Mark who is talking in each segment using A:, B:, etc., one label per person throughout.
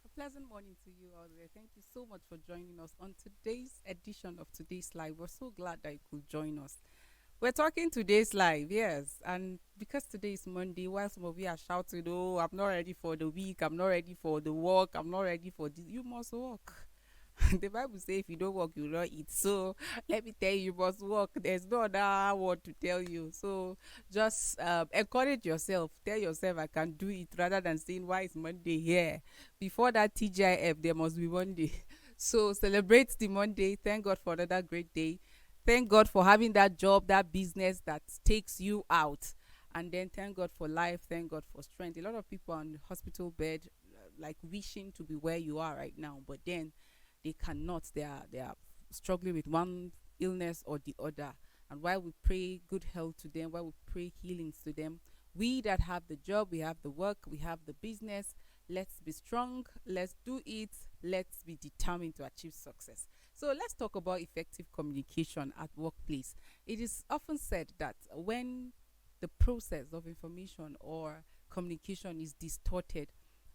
A: A pleasant morning to you all there. Thank you so much for joining us on today's edition of today's live. We're so glad that you could join us. We're talking today's live, yes, and because today is Monday, while some of you are shouting, "Oh, I'm not ready for the week. I'm not ready for the work. I'm not ready for this," you must work. The Bible says if you don't work, you will not eat. So let me tell you, you must work. There's no other word to tell you. So just encourage yourself. Tell yourself I can do it rather than saying why is Monday here. Before that TGIF, there must be Monday. So celebrate the Monday. Thank God for another great day. Thank God for having that job, that business that takes you out. And then thank God for life. Thank God for strength. A lot of people on the hospital bed, like wishing to be where you are right now, but then they cannot. They are struggling with one illness or the other. And while we pray good health to them, while we pray healings to them, we that have the job, we have the work, we have the business, let's be strong, let's do it, let's be determined to achieve success. So let's talk about effective communication at workplace. It is often said that when the process of information or communication is distorted,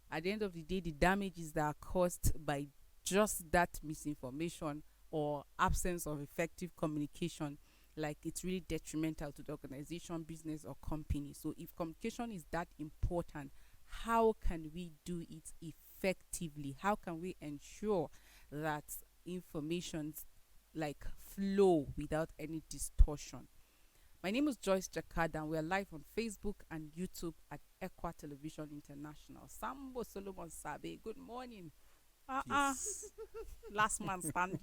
A: at the end of the day, the damages that are caused by just that misinformation or absence of effective communication, like it's really detrimental to the organization, business, or company. So if communication is that important, how can we do it effectively? How can we ensure that informations like flow without any distortion? My name is Joyce Jakada, and we are live on Facebook and YouTube at Equa Television International. Sambo Solomon Sabe, good morning.
B: Yes.
A: Last man standing.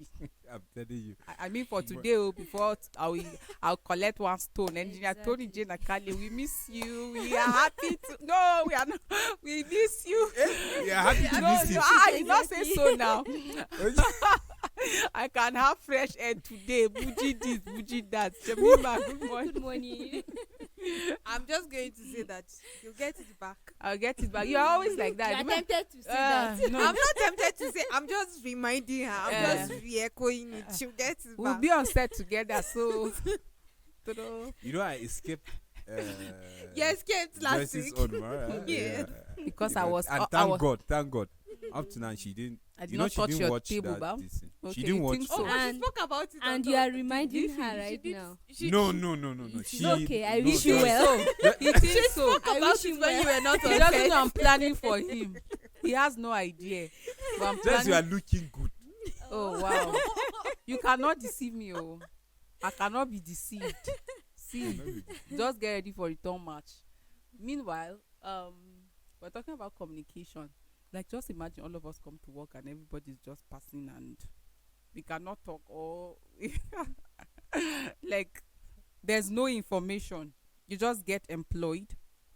B: I'm telling you.
A: I mean for today, before I'll collect one stone. Engineer Tony Jane Akali, we miss you. We are happy to. No, we are not. We miss you.
B: We are happy to
A: No,
B: miss you.
A: you not say so now. I can have fresh air today. Buji this, buji that. Jemima, good morning.
C: Good morning.
D: I'm just going to say that you'll get it back.
A: I'll get it back. You're always like that.
C: You are
A: Remember-
C: tempted to say that.
A: No.
D: I'm not tempted to say. I'm just reminding her. I'm
A: Yeah.
D: just re-echoing it. She'll get it
A: We'll
D: back.
A: be on set together, so.
B: You know, I escaped.
D: You escaped last
B: Joyce's
D: week.
B: own, right?
D: Yes.
A: Because I was.
B: And
A: I
B: thank
A: was.
B: God. Up to now, she didn't.
A: I did
B: You know,
A: not
B: she
A: touch
B: didn't
A: your
B: watch
A: table,
B: that.
A: Bam.
B: This thing.
A: Okay,
B: She didn't
A: you
B: watch.
A: think
D: Oh,
A: so?
D: but she
C: And-
D: spoke about it.
C: And
D: on
C: you are
D: the-
C: reminding
D: she-
C: her
D: she
C: right
D: did-
C: now.
D: she-
B: No. She,
C: Okay, I
B: no,
C: wish you
B: Joyce-
C: well.
A: He thinks so.
C: I
D: About
C: wish
D: it
C: you
D: when you
C: well.
D: were not
A: He
D: on
A: doesn't
D: set.
A: know I'm planning for him. He has no idea. But I'm
B: Just you are
A: planning.
B: looking good.
A: Oh wow! You cannot deceive me, oh. I cannot be deceived. See, just get ready for return match. Meanwhile, we're talking about communication. Like, just imagine all of us come to work and everybody's just passing and we cannot talk, or like there's no information. You just get employed.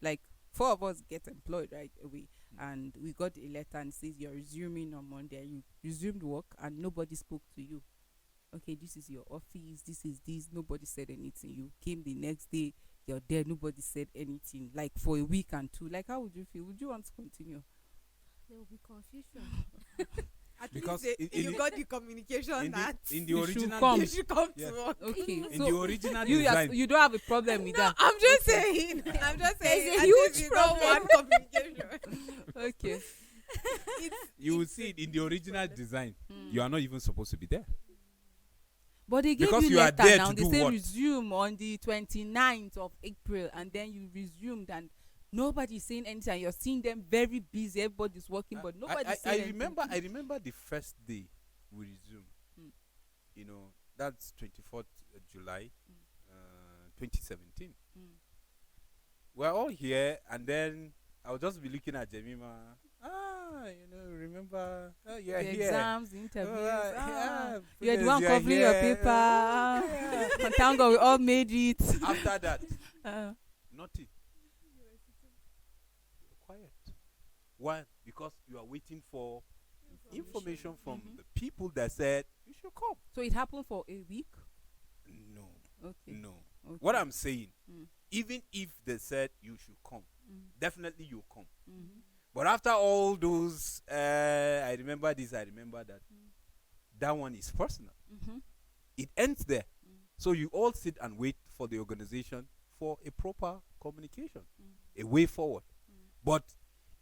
A: Like, four of us get employed right away, and we got a letter and says you're resuming on Monday. You resumed work and nobody spoke to you. Okay, this is your office, this is this. Nobody said anything. You came the next day, you're there, nobody said anything. Like for a week and two. Like, how would you feel? Would you want to continue?
C: There will be confusion.
D: At
B: Because
D: least
B: in
D: you
B: the-
D: got the communication that
B: in the
A: You should
B: original
A: come.
D: you should come
B: Yeah.
D: to work.
A: Okay,
B: in
A: so
B: the original
A: you
B: design.
A: you don't have a problem with that.
D: I'm just saying. I'm just saying.
C: There's a
D: at
C: huge
D: least you don't want communication.
A: Okay.
B: You will see it in the original design.
A: Hmm.
B: You are not even supposed to be there.
A: But they gave
B: Because
A: you
B: you are
A: letter
B: there
A: now.
B: to
A: They
B: do
A: say
B: what?
A: resume on the 29th of April, and then you resumed, and nobody's saying anything. And you're seeing them very busy. Everybody's working, but nobody's saying anything.
B: I remember the first day we resumed.
A: Mm.
B: You know, that's 24th July, 2017.
A: Mm.
B: We're all here, and then I'll just be looking at Jemima. remember?
A: The
B: You're here.
A: exams, the interviews.
B: Yeah,
A: You're the
B: Prudence,
A: one
B: you're
A: covering your
B: here.
A: paper.
B: Yeah.
A: And thank God we all made it.
B: After that,
A: Uh,
B: nothing. Quiet. Why? Because you are waiting for information from
A: Mhm.
B: the people that said you should come.
A: so it happened for a week.
B: No,
A: Okay.
B: no.
A: Okay.
B: What I'm saying,
A: Mm.
B: even if they said you should come,
A: Mm.
B: definitely you come.
A: Mhm.
B: But after all those, I remember this, I remember that.
A: Mm.
B: That one is personal.
A: Mhm.
B: It ends there.
A: Mm.
B: So you all sit and wait for the organization for a proper communication,
A: Mm.
B: a way forward.
A: Mm.
B: But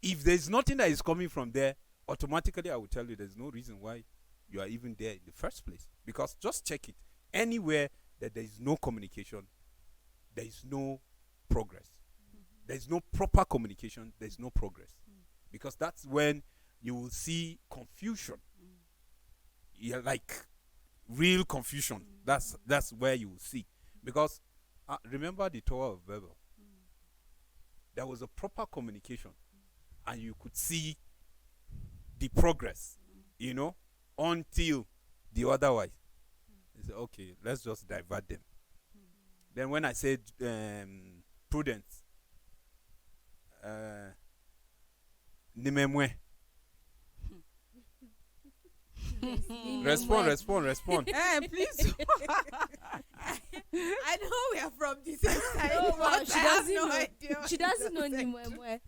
B: if there's nothing that is coming from there, automatically I will tell you there's no reason why you are even there in the first place. Because just check it. Anywhere that there is no communication, there is no progress. There is no proper communication, there is no progress. Because that's when you will see confusion. Yeah, like real confusion. That's where you will see. Because remember the Tower of Babel. There was a proper communication, and you could see the progress, until the otherwise. You say, okay, let's just divert them. Then when I said prudence, nimemwe. Respond.
A: Please.
D: I know we are from the same side.
C: No,
D: but
C: but she
D: I have
C: doesn't
D: no
C: know.
D: idea what
C: She doesn't know
D: you're saying.
C: Nimwemwe.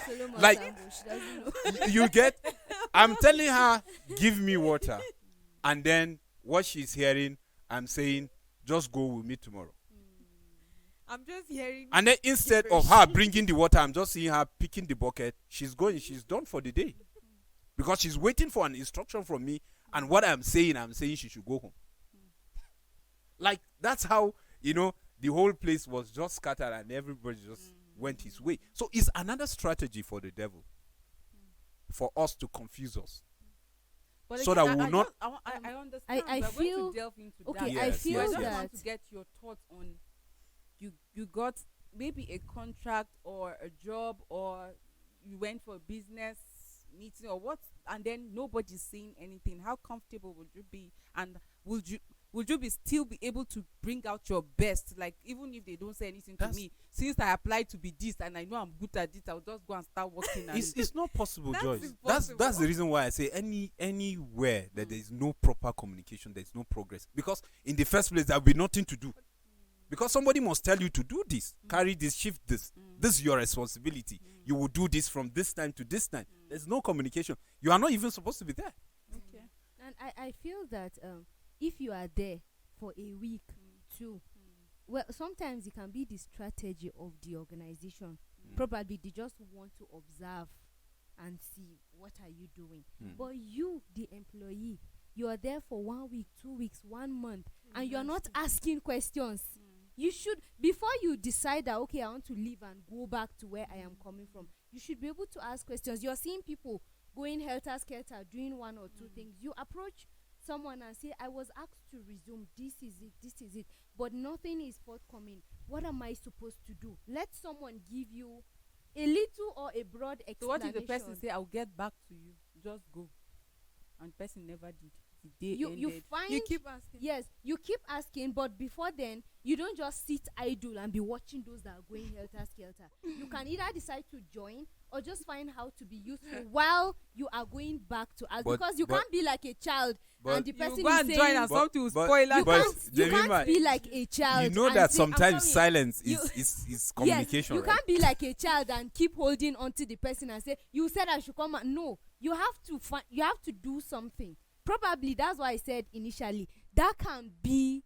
C: Solomon
B: Like-
C: Sambo, she doesn't know.
B: You get? I'm telling her, give me water, and then what she's hearing, I'm saying, just go with me tomorrow.
D: I'm just hearing.
B: And then instead of her bringing the water, I'm just seeing her picking the bucket. She's going. She's done for the day, because she's waiting for an instruction from me. And what I'm saying she should go home. Like that's how the whole place was just scattered and everybody just went his way. So it's another strategy for the devil, for us to confuse us.
A: But
B: So
A: again,
B: that we will not-
A: I understand.
C: I
A: we're going
C: feel-
A: to delve into
C: Okay,
A: that.
C: I
B: Yes,
C: feel
A: I
B: yes,
A: just
B: yes.
A: want
C: that
A: to get your thoughts on you got maybe a contract or a job, or you went for a business meeting or what, and then nobody's saying anything. How comfortable would you be, and would you be still be able to bring out your best, like even if they don't say anything to
B: That's-
A: me, since I applied to be this and I know I'm good at it, I'll just go and start working. And
B: It's not possible,
D: That's
B: Joyce.
D: impossible.
B: That's the reason why I say anywhere that there is no proper communication, there is no progress. Because in the first place, there will be nothing to do. Because somebody must tell you to do this, carry this, shift this. This is your responsibility. You will do this from this time to this time. There's no communication. You are not even supposed to be there.
A: okay.
C: And I feel that if you are there for a week too, well, sometimes it can be the strategy of the organization. Probably they just want to observe and see what are you doing. But you, the employee, you are there for 1 week, 2 weeks, 1 month, and you are not asking questions. You should, before you decide that, okay, I want to leave and go back to where I am coming from, you should be able to ask questions. You're seeing people going helter-skelter, doing 1 or 2 things. You approach someone and say, I was asked to resume, this is it, but nothing is forthcoming. What am I supposed to do? Let someone give you a little or a broad explanation.
A: So what if the person say, I'll get back to you, just go, and the person never did? The day
C: you
A: ended.
C: find
D: You keep asking.
C: yes, you keep asking, but before then, you don't just sit idle and be watching those that are going helter-skelter. You can either decide to join or just find how to be useful while you are going back to ask.
B: But-
C: Because you
B: but-
C: can't be like a child
B: but-
C: and the
A: You
C: person
A: go
C: is
A: and
C: saying,
A: join and
B: But-
A: something will
B: but-
A: spoil
C: you
A: that.
B: but-
C: can't, you
B: Jemima,
C: can't be like a child.
B: You know
C: and
B: that
C: say, "I'm
B: sometimes
C: coming."
B: silence
C: You-
B: is communication,
C: Yes, you
B: right?
C: can't be like a child and keep holding on to the person and say, you said I should come. No, you have to you have to do something. Probably that's why I said initially that can be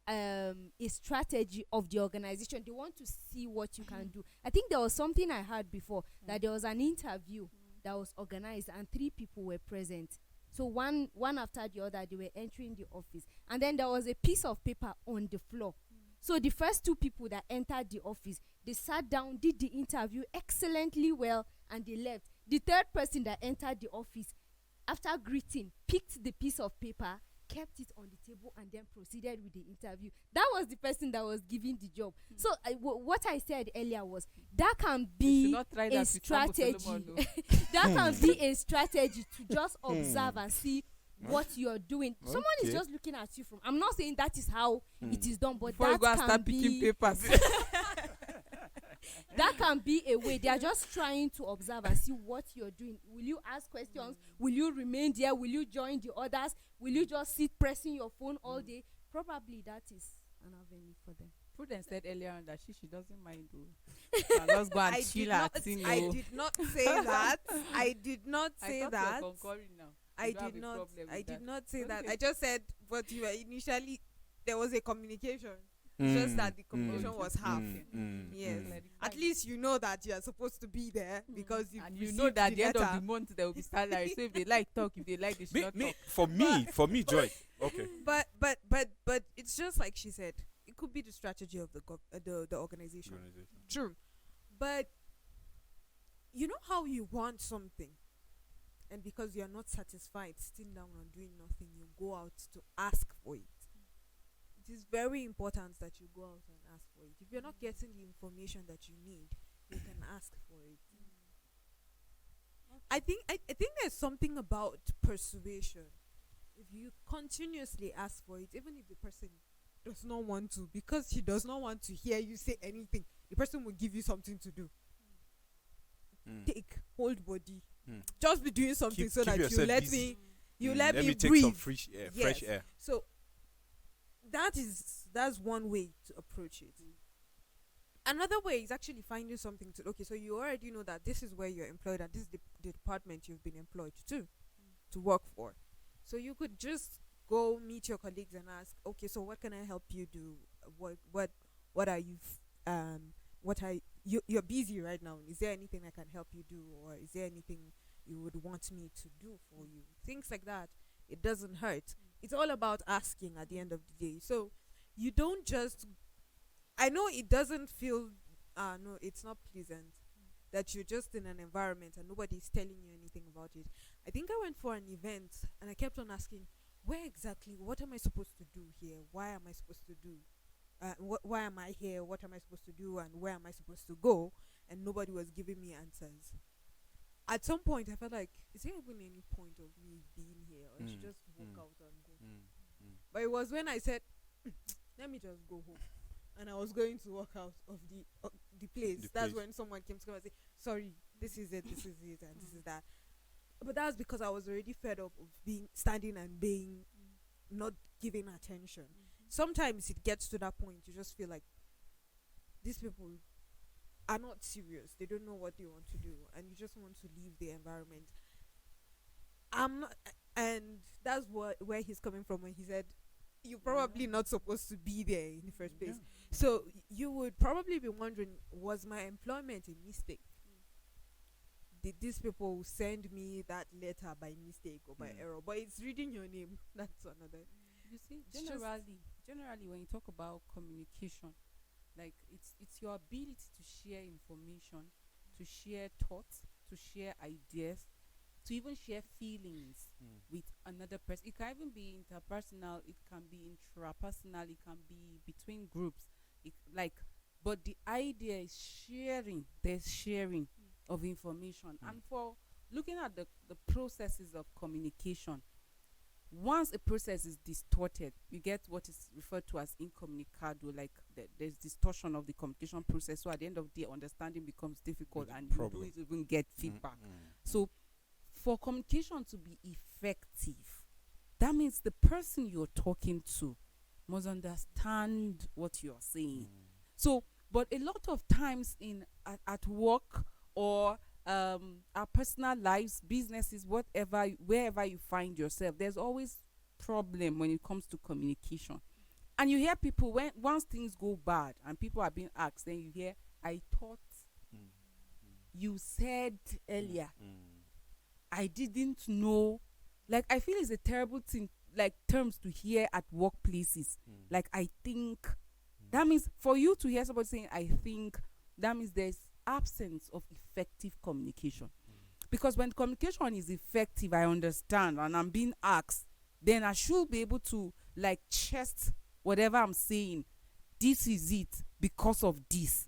C: a strategy of the organization. They want to see what you can do. I think there was something I heard before that there was an interview that was organized and 3 people were present. So one after the other, they were entering the office, and then there was a piece of paper on the floor. So the first 2 people that entered the office, they sat down, did the interview excellently well, and they left. The third person that entered the office, after greeting, picked the piece of paper kept it on the table and then proceeded with the interview. That was the person that was giving the job. So what I said earlier was that can
A: You should
C: be
A: not try
C: a
A: that with Sambo
C: strategy.
A: Solomon, no.
C: That can be a strategy to just observe and see what you're doing. Someone is
B: Okay.
C: just looking at you from. I'm not saying that is how it is done, but
A: Before you go and
C: that
A: start
C: can
A: picking
C: be
A: papers.
C: that can be a way. They are just trying to observe and see what you're doing. Will you ask questions? Will you remain there? Will you join the others? Will you just sit pressing your phone all day? Probably that is an avenue for them.
A: Prudence said earlier on that she doesn't mind though. And just go and
D: I
A: chill
D: did
A: her
D: not.
A: thing.
D: I
A: oh.
D: did not say that. I did not
A: I
D: say
A: thought
D: that.
A: you're concurring now.
D: I
A: You don't have
D: did
A: a
D: not.
A: problem
D: I
A: with
D: did
A: that.
D: not say that.
A: Okay.
D: I just said, but you were initially there was a communication. It's just that the communication was half. Yes.
A: Clarify.
D: At least you know that you are supposed to be there because you
A: And you know that at the end of the month there will be salary. So if they like talk, if they like they should not talk.
B: For me, Joy. Okay.
D: But it's just like she said. It could be the strategy of the organization. True, but you know how you want something, and because you are not satisfied, sitting down and doing nothing, you go out to ask for it. It is very important that you go out and ask for it. If you're not getting the information that you need, you can ask for it. I think there's something about persuasion. If you continuously ask for it, even if the person does not want to, because he does not want to hear you say anything, the person will give you something to do. Take, hold body, just be doing something
B: Keep-
D: so
B: keep
D: that you
B: yourself
D: let
B: busy.
D: me, you let me
B: take
D: breathe.
B: some fresh air.
D: Yes.
B: Fresh air.
D: So that's one way to approach it. Another way is actually finding something to. Okay, so you already know that this is where you're employed and this is the department you've been employed to work for. So you could just go meet your colleagues and ask, okay, so what can I help you do? What are you what are you're busy right now? Is there anything I can help you do, or is there anything you would want me to do for you? Things like that. It doesn't hurt. It's all about asking at the end of the day. So you don't just. I know it doesn't feel. No, it's not pleasant that you're just in an environment and nobody's telling you anything about it. I think I went for an event and I kept on asking, where exactly? What am I supposed to do here? Why am I supposed to do? Why am I here? What am I supposed to do? And where am I supposed to go? And nobody was giving me answers. At some point, I felt like, is there even any point of me being here? Or I should just walk out and go. But it was when I said, let me just go home. And I was going to walk out of the place. That's when someone came to come and say, sorry, this is it, and this is that. But that's because I was already fed up of standing and being not giving attention. Sometimes it gets to that point, you just feel like these people are not serious. They don't know what they want to do, and you just want to leave the environment. I'm not, and that's where he's coming from when he said, you're probably not supposed to be there in the first place. So you would probably be wondering, was my employment a mistake? Did these people send me that letter by mistake or by error? But it's reading your name. That's another.
A: You see,
D: It's just-
A: generally, when you talk about communication, like it's your ability to share information, to share thoughts, to share ideas, to even share feelings with another person. It can even be interpersonal. It can be intrapersonal. It can be between groups. But the idea is sharing. There's sharing of information, and for looking at the processes of communication. Once a process is distorted, you get what is referred to as incommunicado, like there's distortion of the communication process. So at the end of the day, understanding becomes difficult, and you don't even get feedback. So for communication to be effective, that means the person you're talking to must understand what you're saying. So, but a lot of times at work or our personal lives, businesses, wherever you find yourself, there's always problem when it comes to communication. And you hear people once things go bad and people are being asked, then you hear, I thought you said earlier, I didn't know. Like, I feel it's a terrible thing, like terms to hear at workplaces. Like, I think. That means for you to hear somebody saying, I think, that means there's absence of effective communication. Because when communication is effective, I understand, and I'm being asked, then I should be able to like chest whatever I'm saying. This is it because of this.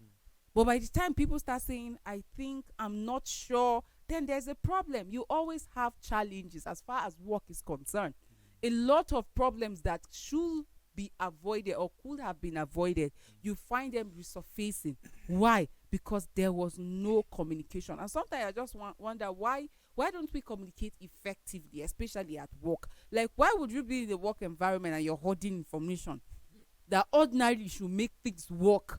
A: But by the time people start saying, I think, I'm not sure, then there's a problem. You always have challenges as far as work is concerned. A lot of problems that should be avoided or could have been avoided, you find them resurfacing. Why? Because there was no communication. And sometimes I just wonder why don't we communicate effectively, especially at work? Like, why would you be in the work environment and you're hoarding information that ordinarily should make things work?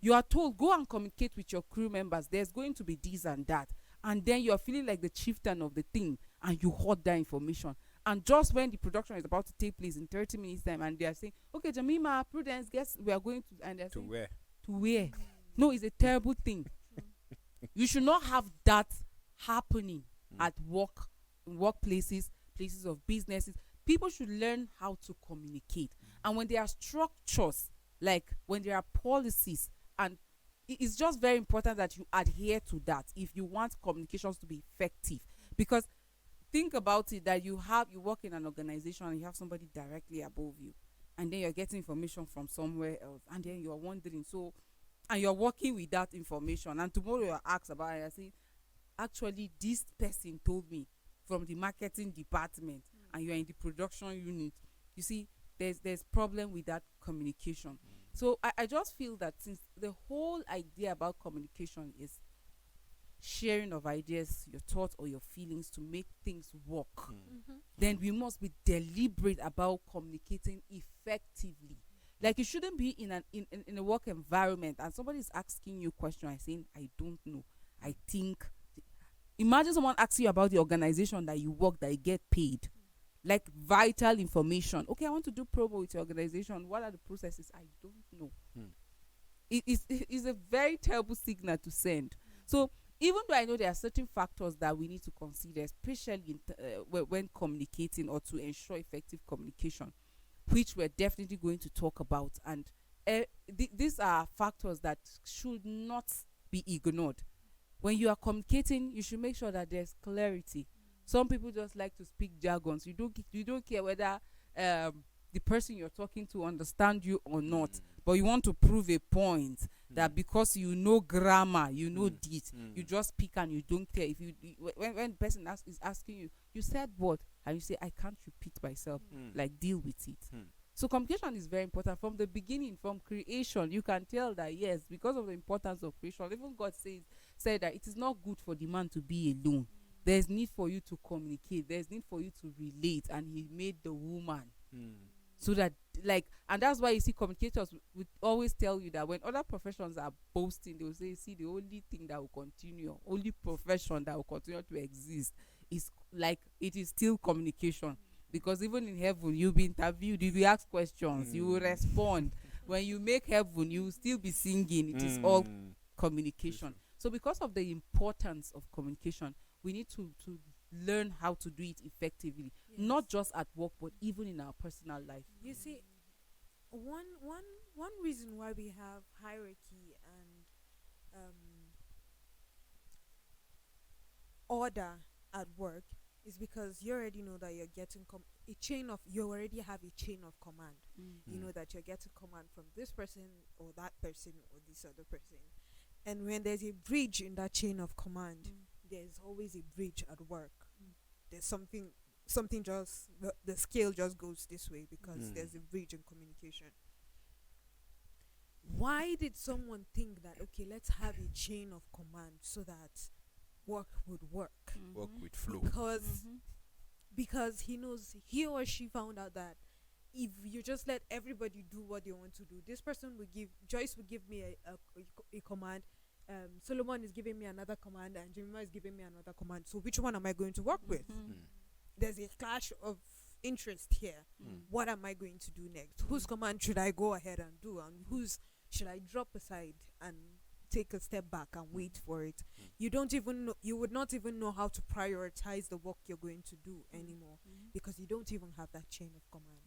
A: You are told, go and communicate with your crew members. There's going to be this and that. And then you're feeling like the chieftain of the thing and you hoard that information. And just when the production is about to take place in 30 minutes time and they are saying, okay, Jamima, Prudence, guess we are going to, and they're
B: To
A: saying,
B: where?
A: to where? No, it's a terrible thing. You should not have that happening at work, in workplaces, places of businesses. People should learn how to communicate. And when there are structures, like when there are policies, and it's just very important that you adhere to that if you want communications to be effective. Because think about it, that you work in an organization and you have somebody directly above you, and then you're getting information from somewhere else, and then you're wondering, so, and you're working with that information, and tomorrow you're asked about it, I say, actually this person told me from the marketing department, and you're in the production unit. You see, there's problem with that communication. So I just feel that since the whole idea about communication is sharing of ideas, your thoughts or your feelings to make things work, then we must be deliberate about communicating effectively. Like, you shouldn't be in a work environment and somebody is asking you a question and saying, I don't know, I think. Imagine someone asks you about the organization that you work, that you get paid, like vital information. Okay, I want to do promo with your organization. What are the processes? I don't know. It is a very terrible signal to send. So even though I know there are certain factors that we need to consider, especially when communicating or to ensure effective communication, which we're definitely going to talk about, and these are factors that should not be ignored. When you are communicating, you should make sure that there's clarity. Some people just like to speak jargons. You don't care whether the person you're talking to understand you or not, but you want to prove a point that because you know grammar, you know this, you just speak and you don't care. If when the person is asking you, you said what, and you say, I can't repeat myself. Like, deal with it. So communication is very important from the beginning, from creation. You can tell that, yes, because of the importance of creation, even God said that it is not good for the man to be alone. There's need for you to communicate. There's need for you to relate. And he made the woman. So that, like, and that's why you see communicators would always tell you that when other professions are boasting, they will say, see, the only thing that will continue, only profession that will continue to exist is, like, it is still communication. Because even in heaven, you'll be interviewed, you'll be asked questions, you will respond. When you make heaven, you will still be singing. It is all communication. So because of the importance of communication, we need to learn how to do it effectively, not just at work, but even in our personal life.
D: You see, one reason why we have hierarchy and order at work is because you already know that you're getting you already have a chain of command. You know that you're getting command from this person or that person or this other person. And when there's a bridge in that chain of command, there's always a bridge at work. There's something just, the scale just goes this way because there's a bridge in communication. Why did someone think that, okay, let's have a chain of command so that work would work?
B: Work with flow.
D: Because he or she found out that if you just let everybody do what they want to do, this person Joyce will give me a command, Solomon is giving me another command, and Jemima is giving me another command. So which one am I going to work with? There's a clash of interest here. What am I going to do next? Whose command should I go ahead and do, and whose should I drop aside and take a step back and wait for it? You would not even know how to prioritize the work you're going to do anymore, because you don't even have that chain of command.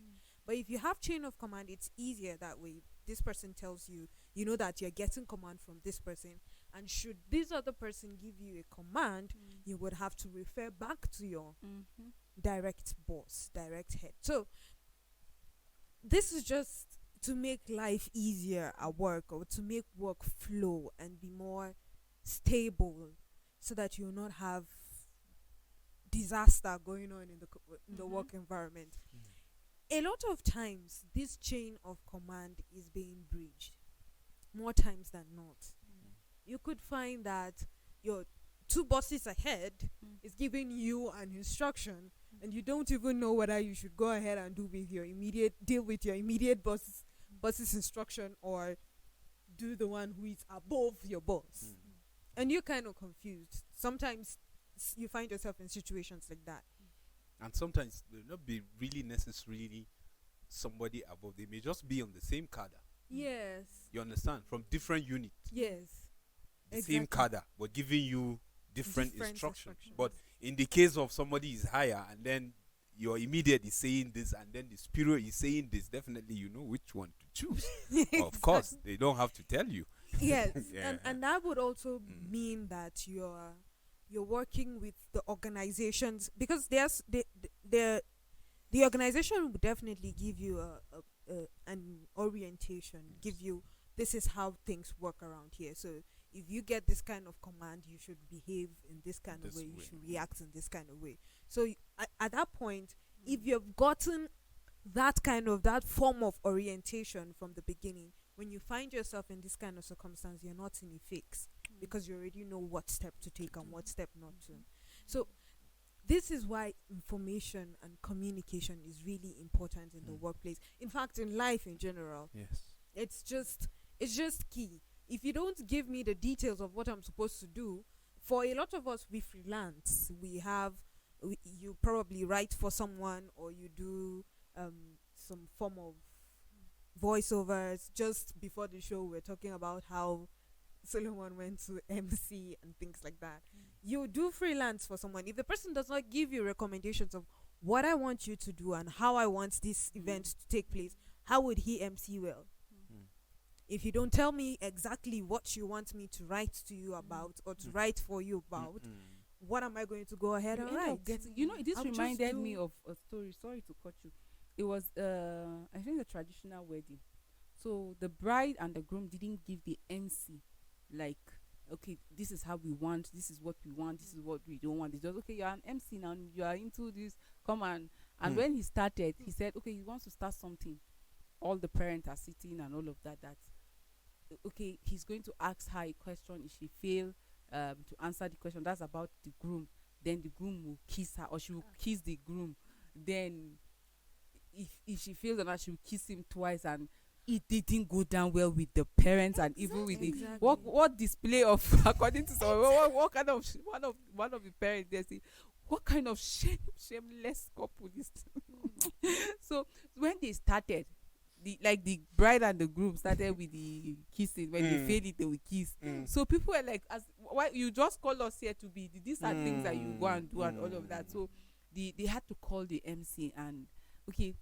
D: But if you have chain of command, it's easier that way. This person tells you, you know that you're getting command from this person, and should this other person give you a command, you would have to refer back to your direct boss, direct head. So this is just to make life easier at work, or to make work flow and be more stable, so that you will not have disaster going on in the
A: Mhm.
D: work environment. A lot of times this chain of command is being breached, more times than not. You could find that your two bosses ahead is giving you an instruction, and you don't even know whether you should go ahead and deal with your immediate boss's instruction, or do the one who is above your boss. And you're kind of confused. Sometimes you find yourself in situations like that.
B: And sometimes they'll not be really necessarily somebody above. They may just be on the same cadre.
D: Yes.
B: You understand? From different units,
D: Yes.
B: the same
D: Exactly.
B: cadre, but giving you different instructions.
D: instructions.
B: But in the case of somebody is higher, and then your immediate is saying this, and then the superior is saying this, definitely you know which one to choose. Of course, they don't have to tell you.
D: Yes.
B: Yeah.
D: And that would also
B: Mm.
D: mean that you're working with the organizations, because the organization will definitely give you an orientation, give you, this is how things work around here. So if you get this kind of command, you should behave in this kind of
B: This
D: way, you
B: way.
D: should react in this kind of way. So at that point, if you've gotten that form of orientation from the beginning, when you find yourself in this kind of circumstance, you're not in a fix, because you already know what step to take and what step not to. So this is why information and communication is really important in the
B: Mm.
D: workplace. In fact, in life in general,
B: Yes.
D: it's just key. If you don't give me the details of what I'm supposed to do, for a lot of us, we freelance. You probably write for someone, or you do some form of voiceovers. Just before the show, we're talking about how Solomon went to MC and things like that. You do freelance for someone. If the person does not give you recommendations of what I want you to do and how I want this event to take place, how would he MC well?
B: Mm.
D: If you don't tell me exactly what you want me to write to you about, or to write for you about, what am I going to go ahead
A: You
D: and
A: end up
D: write?
A: this
D: I'll just
A: reminded me
D: do-
A: of a story. Sorry to cut you. It was I think a traditional wedding. So the bride and the groom didn't give the MC, like, okay, this is how we want, this is what we want, this is what we don't want. It's just, okay, you're an MC now, you are into this, come on. And
B: Mm.
A: when he started, he said, okay, he wants to start something. All the parents are sitting and all of that. Okay, he's going to ask her a question. If she fail to answer the question, that's about the groom, then the groom will kiss her, or she will kiss the groom. Then if she fails or not, she will kiss him twice, and it didn't go down well with the parents and even with the
D: Exactly.
A: what display of according to someone, what kind of one of the parents, they say, what kind of shameless couple is so when they started, the bride and the groom started with the kissing. When they failed it, they will kiss. So people were like, as why you just call us here to be, these are things that you go and do and all of that. So they had to call the MC and, okay,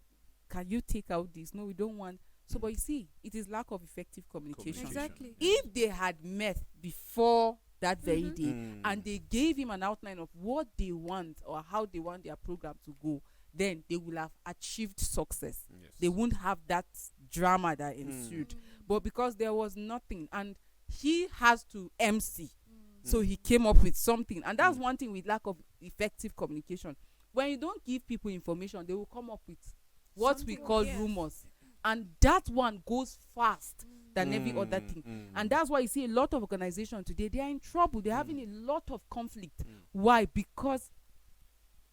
A: can you take out this? No, we don't want. So but you see, it is lack of effective communication.
D: Exactly.
A: If they had met before that very
D: Mhm.
A: day and they gave him an outline of what they want or how they want their program to go, then they will have achieved success.
B: Yes.
A: They won't have that drama that ensued. But because there was nothing, and he has to MC, so he came up with something. And that's one thing with lack of effective communication. When you don't give people information, they will come up with what we
D: Something,
A: call
D: yes.
A: rumors. And that one goes fast than every other thing. And that's why you see a lot of organizations today, they are in trouble. They're having a lot of conflict. Why? Because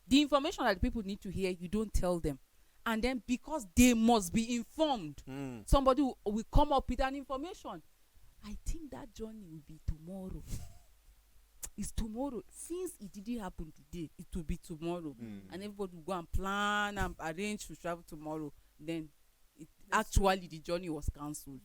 A: the information that people need to hear, you don't tell them. And then because they must be informed, somebody will come up with an information. I think that journey will be tomorrow. It's tomorrow. Since it didn't happen today, it will be tomorrow. And everybody will go and plan and arrange to travel tomorrow. Then actually the journey was cancelled.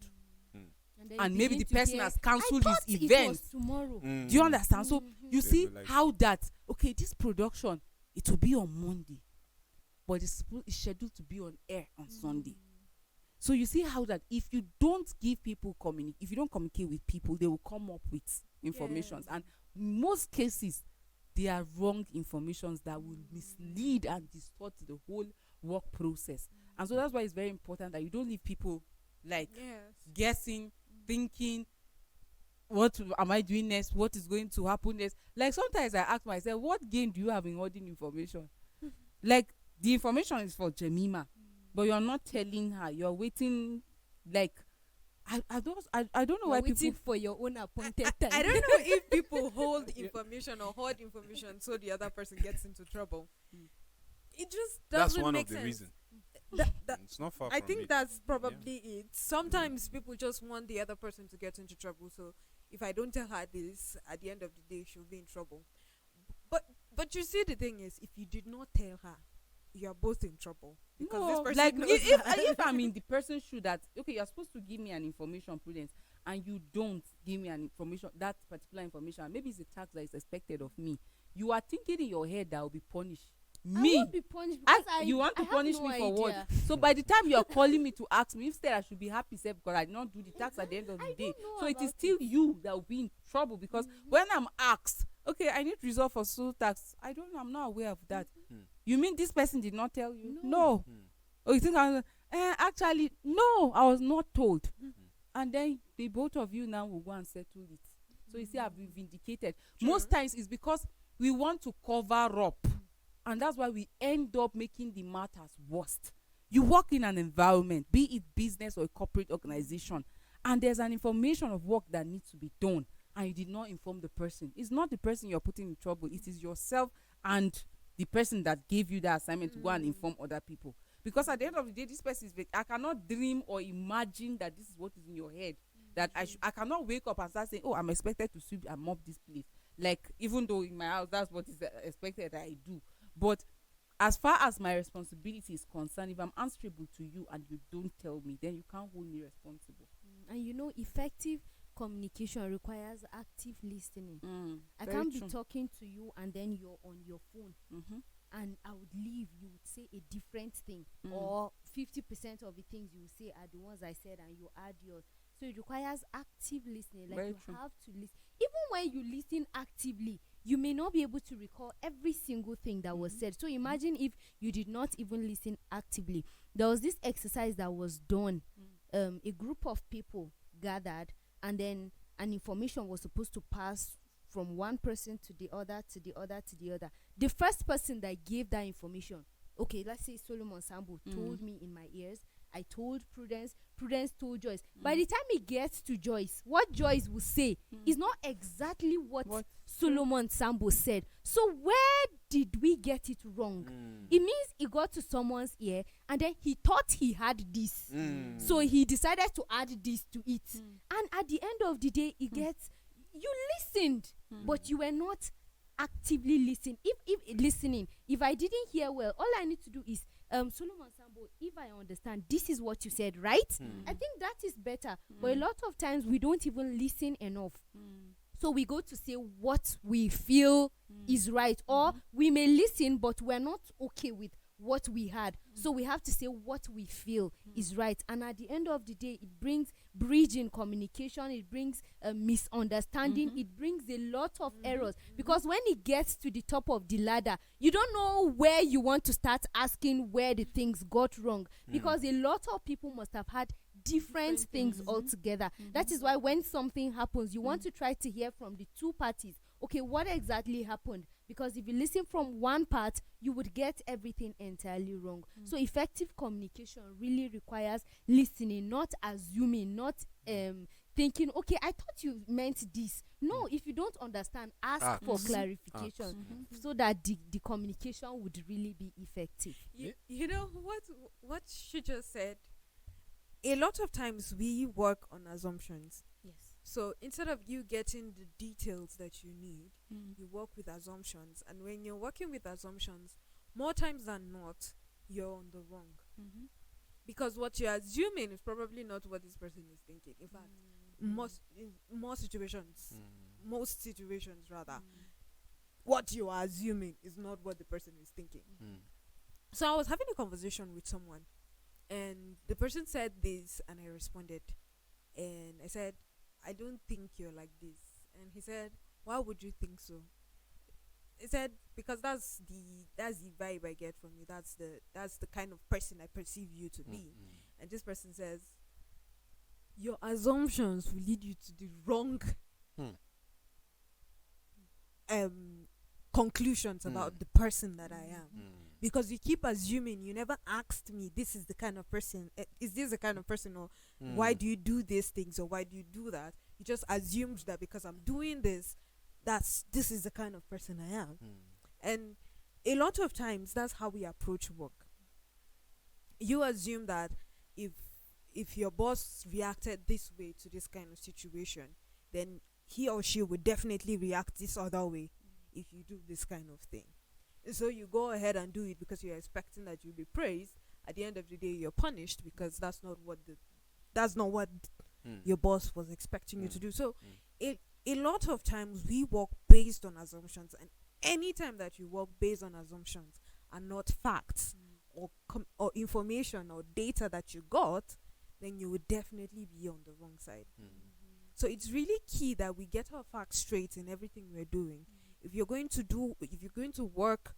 C: then
A: And
C: you
A: maybe
C: begin
A: the
C: to
A: person
C: hear,
A: has cancelled
C: I
A: his
C: thought it
A: event.
C: was tomorrow.
A: Do you understand? So you see
B: They'll be like-
A: how that, okay, this production, it will be on Monday, but it's scheduled to be on air on Sunday. So you see how that if you don't give people if you don't communicate with people, they will come up with informations.
D: Yes.
A: And in most cases, they are wrong informations that will mislead and distort the whole work process. And so that's why it's very important that you don't leave people like
D: Yes.
A: guessing, thinking, am I doing next? What is going to happen next? Like sometimes I ask myself, what gain do you have in holding information? Like the information is for Jemima, but you're not telling her. You're waiting. Like I don't know why
C: You're waiting
A: people.
C: for your own appointed time.
D: I don't know if people hold information or hoard information so the other person gets into trouble. It just
B: That's
D: doesn't
B: one
D: make
B: of the
D: sense.
B: reasons.
D: That-
B: It's not far
D: I
B: from
D: think
B: it.
D: that's probably it. Sometimes people just want the other person to get into trouble. So if I don't tell her this, at the end of the day, she'll be in trouble. But you see, the thing is, if you did not tell her, you are both in trouble because this
A: No,
D: person
A: like
D: knows
A: if
D: that.
A: if I'm in the person's shoe that okay, you're supposed to give me an information, Prudence, and you don't give me an information, that particular information, maybe it's a tax that is expected of me. You are thinking in your head that I will be punished.
C: I
A: Me,
C: won't be punished because
A: you want to
C: I have
A: punish
C: no
A: me for what?
C: idea.
A: So by the time you are calling me to ask me, instead I should be happy, self, because I did not do the tax at the end of the
C: I
A: day.
C: don't know
A: So it is
C: about
A: still you that will be in trouble because when I'm asked, okay, I need result for so tax. I'm not aware of that.
B: Mhm.
A: You mean this person did not tell you?
C: No.
A: No.
B: Mm.
A: Oh, you think actually no, I was not told. And then the both of you now will go and settle it. So you see, I've been vindicated.
D: True.
A: Most times it's because we want to cover up, and that's why we end up making the matters worst. You work in an environment, be it business or a corporate organization, and there's an information of work that needs to be done, and you did not inform the person. It's not the person you're putting in trouble, it is yourself and the person that gave you the assignment to go and inform other people. Because at the end of the day, this person is I cannot dream or imagine that this is what is in your head. That I cannot wake up and start saying, oh, I'm expected to sweep and mop this place. Like, even though in my house, that's what is expected that I do. But as far as my responsibility is concerned, if I'm answerable to you and you don't tell me, then you can't hold me responsible.
C: And effective communication requires active listening. I
A: Very
C: can't
A: true.
C: be talking to you and then you're on your phone
A: Mm-hmm.
C: and I would leave, you would say a different thing,
A: Mm.
C: or 50% of the things you say are the ones I said and you add yours. So it requires active listening. Like
A: Very
C: you
A: true.
C: have to listen. Even when you listen actively, you may not be able to recall every single thing that was said. So imagine if you did not even listen actively. There was this exercise that was done. A group of people gathered, and then an information was supposed to pass from one person to the other, to the other, to the other. The first person that gave that information, okay, let's say Solomon Sambo told me in my ears, I told Prudence, Prudence told Joyce. By the time it gets to Joyce, what Joyce will say is not exactly what Solomon Sambo said. So where did we get it wrong? It means it got to someone's ear and then he thought he had this. So he decided to add this to it. And at the end of the day, it gets, you listened, but you were not actively listening. If I didn't hear well, all I need to do is Solomon Sambo, if I understand, this is what you said, right? I think that is better. But a lot of times we don't even listen enough. So we go to say what we feel is right, or we may listen, but we're not okay with what we had. So we have to say what we feel is right. And at the end of the day, it brings bridge in communication, it brings a misunderstanding, it brings a lot of errors. Because when it gets to the top of the ladder, you don't know where you want to start asking where the things got wrong. Because a lot of people must have had different things altogether. That is why when something happens, you want to try to hear from the two parties. Okay, what exactly happened? Because if you listen from one part, you would get everything entirely wrong. So effective communication really requires listening, not assuming, not thinking, okay, I thought you meant this. No, if you don't understand, ask for clarification so that the communication would really be effective.
D: You know what she just said? A lot of times we work on assumptions.
C: Yes.
D: So instead of you getting the details that you need, you work with assumptions. And when you're working with assumptions, more times than not, you're on the wrong. Because what you're assuming is probably not what this person is thinking. In fact, in most situations, rather, what you are assuming is not what the person is thinking. So I was having a conversation with someone, and the person said this, and I responded, and I said, I don't think you're like this. And he said, why would you think so? He said because that's the vibe I get from you. That's the kind of person I perceive you to be. And this person says, your assumptions will lead you to the wrong conclusions about the person that I am. Because you keep assuming. You never asked me, this is the kind of person, is this the kind of person, or why do you do these things, or why do you do that? You just assumed that because I'm doing this is the kind of person I am. And a lot of times that's how we approach work. You assume that if your boss reacted this way to this kind of situation, then he or she would definitely react this other way if you do this kind of thing. And so you go ahead and do it because you're expecting that you'll be praised. At the end of the day, you're punished because that's not what your boss was expecting you to do. So a lot of times we work based on assumptions, and anytime that you work based on assumptions and not facts or information or data that you got, then you would definitely be on the wrong side. So it's really key that we get our facts straight in everything we're doing. If you're going to work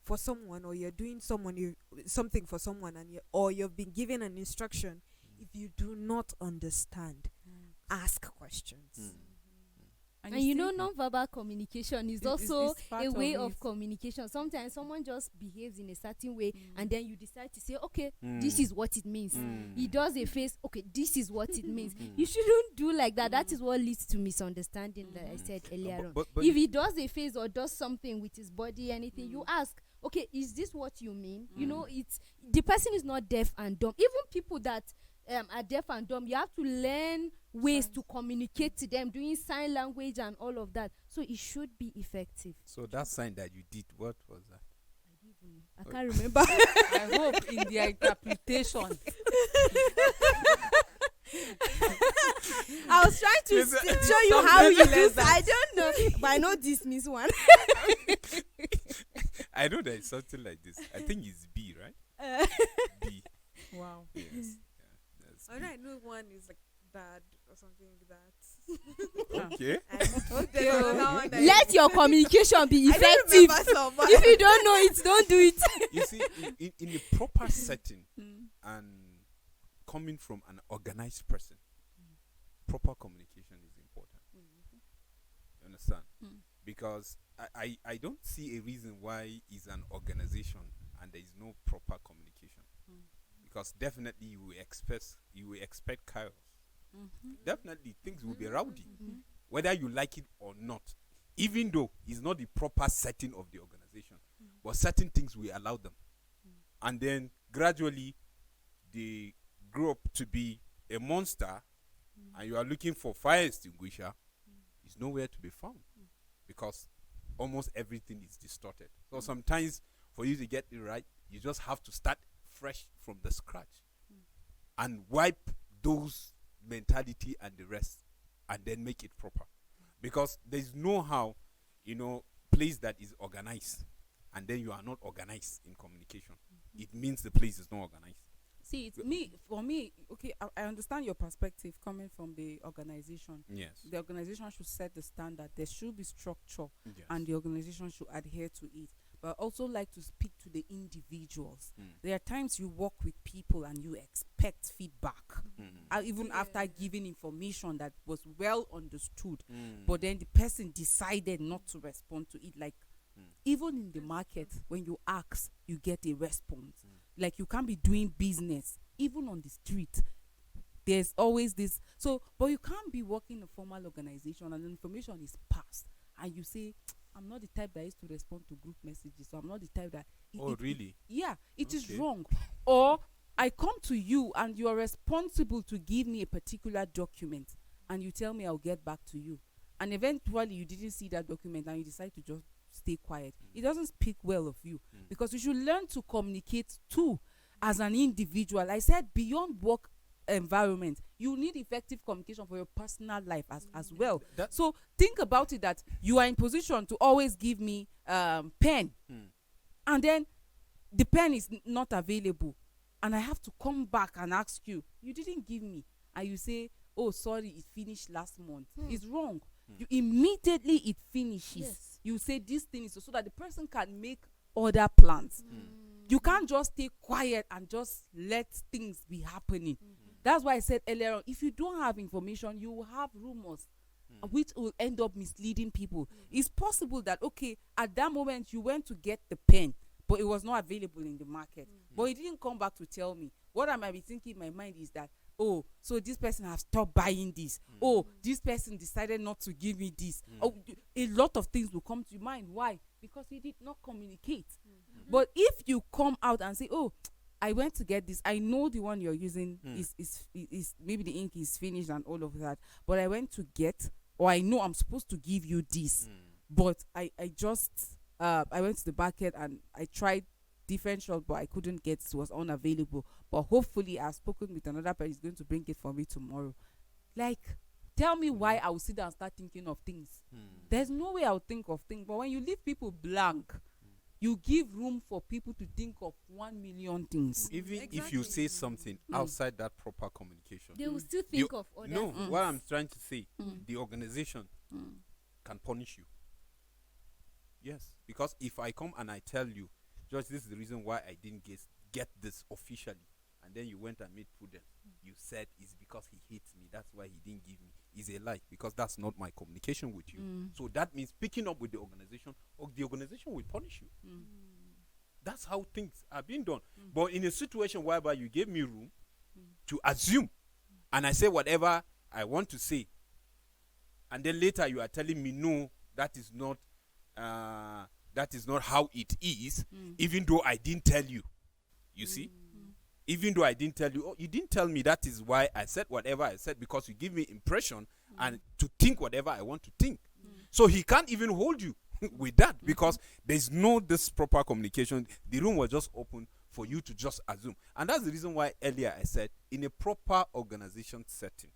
D: for someone, or you're doing something for someone, or you've been given an instruction, if you do not understand, ask questions.
C: And you know, non-verbal communication is also
A: it's part
C: a way
A: of
C: of
A: it.
C: communication. Sometimes someone just behaves in a certain way, and then you decide to say, okay, this is what it means. He does a face, okay, this is what it means. You shouldn't do like that. That is what leads to misunderstanding that I said earlier on.
B: But
C: If he does a face or does something with his body, anything, you ask, okay, is this what you mean? You know, it's the person is not deaf and dumb. Even people that are deaf and dumb, you have to learn ways to communicate to them, doing sign language and all of that. So it should be effective.
B: So that sign that you did, what was that?
C: I can't remember.
A: I hope in their interpretation.
C: I was trying to show you how you do. I don't know, but I know this means one.
B: I know there is something like this. I think it's B, right? B.
A: Wow.
B: Yes. Yeah, that's
D: I
B: B.
D: know one is like bad or something like that.
B: Okay.
D: There's another one that
C: Let your communication be
D: I don't
C: effective.
D: remember some, but
C: If you don't know it, don't do it.
B: You see, in a proper setting and coming from an organized person, proper communication is important. You understand? Because I don't see a reason why it's an organization and there is no proper communication. Because definitely you will expect chaos. Definitely things will be rowdy, whether you like it or not. Even though it's not the proper setting of the organization, but certain things we allow them, and then gradually they grow up to be a monster, and you are looking for fire extinguisher. It's nowhere to be found because almost everything is distorted. So sometimes for you to get it right, you just have to start fresh from the scratch and wipe those mentality and the rest, and then make it proper. Because there's no how, place that is organized and then you are not organized in communication. It means the place is not organized.
A: See, for me, okay, I understand your perspective coming from the organization.
B: Yes.
A: The organization should set the standard. There should be structure,
B: Yes.
A: and the organization should adhere to it. But I also like to speak to the individuals. There are times you work with people and you expect feedback, even after giving information that was well understood. But then the person decided not to respond to it. Like, even in the market, when you ask, you get a response. Like, you can't be doing business, even on the street. There's always this. So, but you can't be working in a formal organization and the information is passed. And you say, I'm not the type that used to respond to group messages. So I'm not the type that.
B: Really?
A: Yeah, it is
B: Okay.
A: wrong. Or I come to you and you are responsible to give me a particular document, and you tell me I'll get back to you. And eventually you didn't see that document and you decide to just stay quiet. It doesn't speak well of you, because you should learn to communicate too as an individual. I said beyond work environment, you need effective communication for your personal life as well. So think about it, that you are in position to always give me pen, and then the pen is not available, and I have to come back and ask you didn't give me, and you say, oh sorry, it finished last month. It's wrong. You immediately it finishes.
C: Yes.
A: you say this thing is so that the person can make other plans. You can't just stay quiet and just let things be happening. That's why I said earlier on, if you don't have information, you will have rumors which will end up misleading people. It's possible that, okay, at that moment you went to get the pen, but it was not available in the market. But he didn't come back to tell me. What I might be thinking in my mind is that, oh, so this person has stopped buying this. Oh, this person decided not to give me this. Oh, a lot of things will come to mind. Why? Because he did not communicate. But if you come out and say, oh, I went to get this, I know the one you're using is maybe the ink is finished and all of that, but I went to get, or I know I'm supposed to give you this, but I went to the market and I tried different shops, but I couldn't get it, was unavailable. But hopefully I've spoken with another person who's going to bring it for me tomorrow. Like, tell me why I will sit down and start thinking of things. There's no way I'll think of things. But when you leave people blank, you give room for people to think of 1 million things.
B: Even if you say something outside that proper communication,
C: They will still think of other
B: no,
C: things.
B: what I'm trying to say, the organization can punish you. Yes, because if I come and I tell you, George, this is the reason why I didn't get this officially, and then you went and made prudence, you said it's because he hates me, that's why he didn't give me, is a lie, because that's not my communication with you. So that means picking up with the organization, or the organization will punish you. That's how things are being done. But in a situation whereby you gave me room to assume, and I say whatever I want to say, and then later you are telling me, no, that is not how it is, even though I didn't tell you. You see? Even though I didn't tell you, oh, you didn't tell me, that is why I said whatever I said, because you give me impression and to think whatever I want to think. So he can't even hold you with that, because there's no this proper communication. The room was just open for you to just assume. And that's the reason why earlier I said, in a proper organization setting,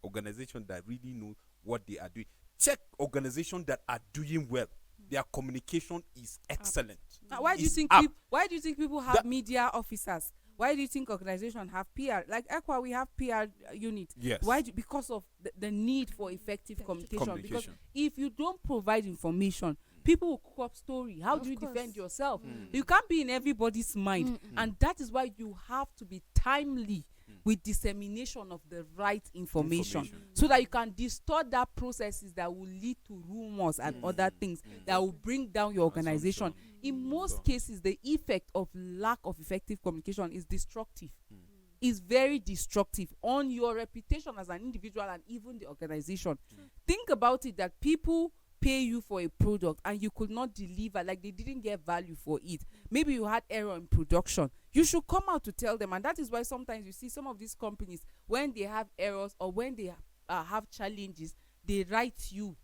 B: organization that really know what they are doing, check organizations that are doing well. Their communication is excellent.
A: Now, why do you
B: It's
A: think
B: up.
A: why do you think people have media officers? Why do you think organizations have PR? Like ECWA, we have PR unit.
B: Yes.
A: Why? Because of the need for effective communication. Because
B: Communication.
A: if you don't provide information, people will cook up story. How do you
C: course.
A: defend yourself? You can't be in everybody's mind, and that is why you have to be timely with dissemination of the right information, so that you can distort that processes that will lead to rumors and other things that will bring down your organization. In most cases, the effect of lack of effective communication is destructive. Is very destructive on your reputation as an individual and even the organization. Think about it, that people pay you for a product and you could not deliver, like they didn't get value for it. Maybe you had error in production. You should come out to tell them. And that is why sometimes you see some of these companies, when they have errors or when they have challenges, they write you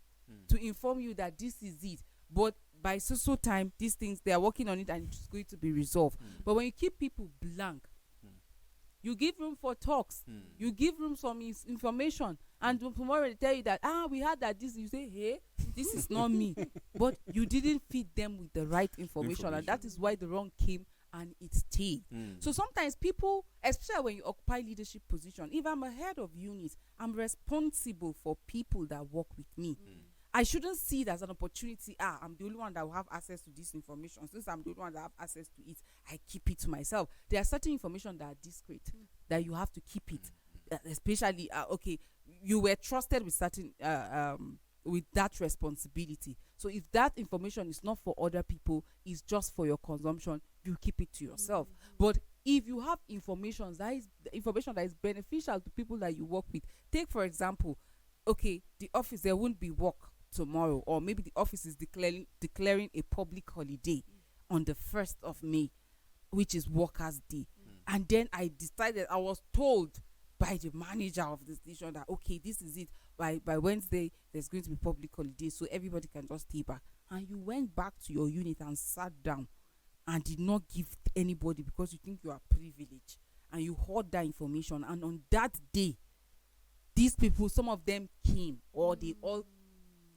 A: to inform you that this is it. But by so time, these things, they are working on it and it's going to be resolved. But when you keep people blank, you give room for talks. You give room some information. And tomorrow they tell you that, we had that this. You say, hey, this is not me. But you didn't feed them with the right information. And that is why the wrong came and it stayed. So sometimes people, especially when you occupy leadership position, if I'm a head of unit, I'm responsible for people that work with me. I shouldn't see it as an opportunity. I'm the only one that will have access to this information. Since I'm the only one that have access to it, I keep it to myself. There are certain information that are discreet, that you have to keep it. Especially, okay, you were trusted with certain, with that responsibility. So if that information is not for other people, it's just for your consumption, you keep it to yourself. But if you have information that is beneficial to people that you work with, take for example, okay, the office, there won't be work tomorrow, or maybe the office is declaring a public holiday on the 1st of May, which is Workers' Day. And then I was told by the manager of the station that, okay, this is it. By Wednesday, there's going to be public holiday, so everybody can just stay back. And you went back to your unit and sat down and did not give anybody because you think you are privileged. And you hoard that information. And on that day, these people, some of them came, or they all